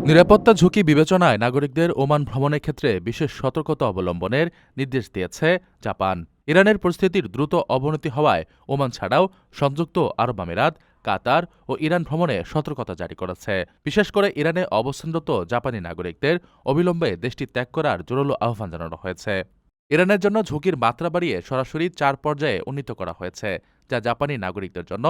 নিরাপত্তা ঝুঁকি বিবেচনায় নাগরিকদের ওমান ভ্রমণের ক্ষেত্রে বিশেষ সতর্কতা অবলম্বনের নির্দেশ দিয়েছে জাপান। ইরানের পরিস্থিতির দ্রুত অবনতি হওয়ায় ওমান ছাড়াও সংযুক্ত আরব আমিরাত, কাতার ও ইরান ভ্রমণে সতর্কতা জারি করেছে। বিশেষ করে ইরানে অবস্থানরত জাপানি নাগরিকদের অবিলম্বে দেশটি ত্যাগ করার জোরালো আহ্বান জানানো হয়েছে। ইরানের জন্য ঝুঁকির মাত্রা বাড়িয়ে সরাসরি 4 পর্যায়ে উন্নীত করা হয়েছে, যা জাপানি নাগরিকদের জন্য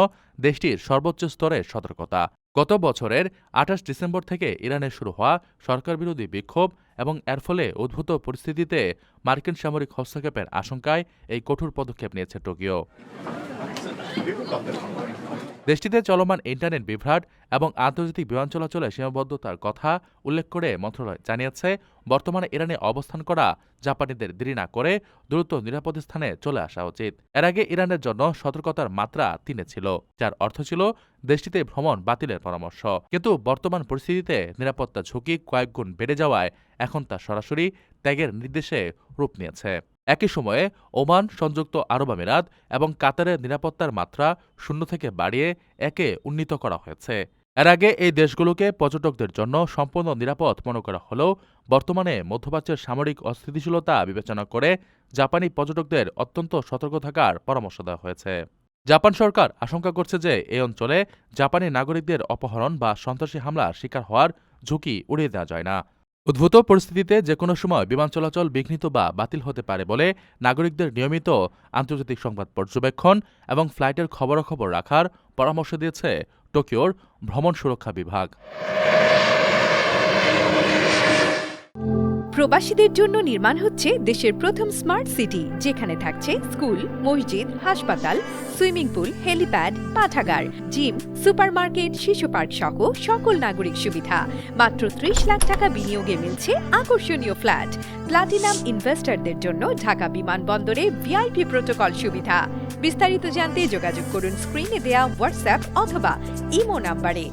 দেশটির সর্বোচ্চ স্তরের সতর্কতা। গত বছরের ২৮ ডিসেম্বর থেকে ইরানে শুরু হওয়া সরকারবিরোধী বিক্ষোভ এবং এর ফলে উদ্ভূত পরিস্থিতিতে মার্কিন সামরিক হস্তক্ষেপের আশঙ্কায় এই কঠোর পদক্ষেপ নিয়েছে টোকিও। দেশটিতে চলমান ইন্টারনেট বিভ্রাট এবং আন্তর্জাতিক বিমান চলাচলে সীমাবদ্ধতার কথা উল্লেখ করে মন্ত্রণালয় জানিয়েছে, বর্তমানে ইরানে অবস্থান করা জাপানিদের দেরি না করে দ্রুত নিরাপদ স্থানে চলে আসা উচিত। এর আগে ইরানের জন্য সতর্কতার মাত্রা ৩ ছিল, যার অর্থ ছিল দেশটিতে ভ্রমণ বাতিলের পরামর্শ। কিন্তু বর্তমান পরিস্থিতিতে নিরাপত্তা ঝুঁকি কয়েকগুণ বেড়ে যাওয়ায় এখন তা সরাসরি ত্যাগের নির্দেশে রূপ নিয়েছে। একই সময়ে ওমান, সংযুক্ত আরব আমিরাত এবং কাতারের নিরাপত্তার মাত্রা 0 থেকে বাড়িয়ে 1-এ উন্নীত করা হয়েছে। এর আগে এই দেশগুলোকে পর্যটকদের জন্য সম্পূর্ণ নিরাপদ মনে করা হলেও বর্তমানে মধ্যপ্রাচ্যের সামরিক অস্থিতিশীলতা বিবেচনা করে জাপানি পর্যটকদের অত্যন্ত সতর্ক থাকার পরামর্শ দেওয়া হয়েছে। জাপান সরকার আশঙ্কা করছে যে এই অঞ্চলে জাপানি নাগরিকদের অপহরণ বা সন্ত্রাসী হামলার শিকার হওয়ার ঝুঁকি উড়িয়ে দেওয়া যায় না। উদ্ভূত পরিস্থিতিতে যেকোনো সময় বিমান চলাচল বিঘ্নিত বা বাতিল হতে পারে বলে নাগরিকদের নিয়মিত আন্তর্জাতিক সংবাদ পর্যবেক্ষণ এবং ফ্লাইটের খবরাখবর রাখার পরামর্শ দিয়েছে টোকিওর ভ্রমণ সুরক্ষা বিভাগ। প্রবাসীদের জন্য নির্মাণ হচ্ছে দেশের প্রথম স্মার্ট সিটি, যেখানে থাকছে স্কুল, মসজিদ, হাসপাতাল, সুইমিং পুল, হেলিপ্যাড, পাঠাগার, জিম, সুপারমার্কেট, শিশু পার্ক সহ সকল নাগরিক সুবিধা। মাত্র ৩০ লাখ টাকা বিনিয়োগে মিলছে আকর্ষণীয় ফ্ল্যাট। প্লাটিনাম ইনভেস্টরদের জন্য ঢাকা বিমানবন্দরে ভিআইপি প্রোটোকল সুবিধা। বিস্তারিত জানতে যোগাযোগ করুন স্ক্রিনে দেয়া হোয়াটসঅ্যাপ অথবা ইমো নাম্বারে।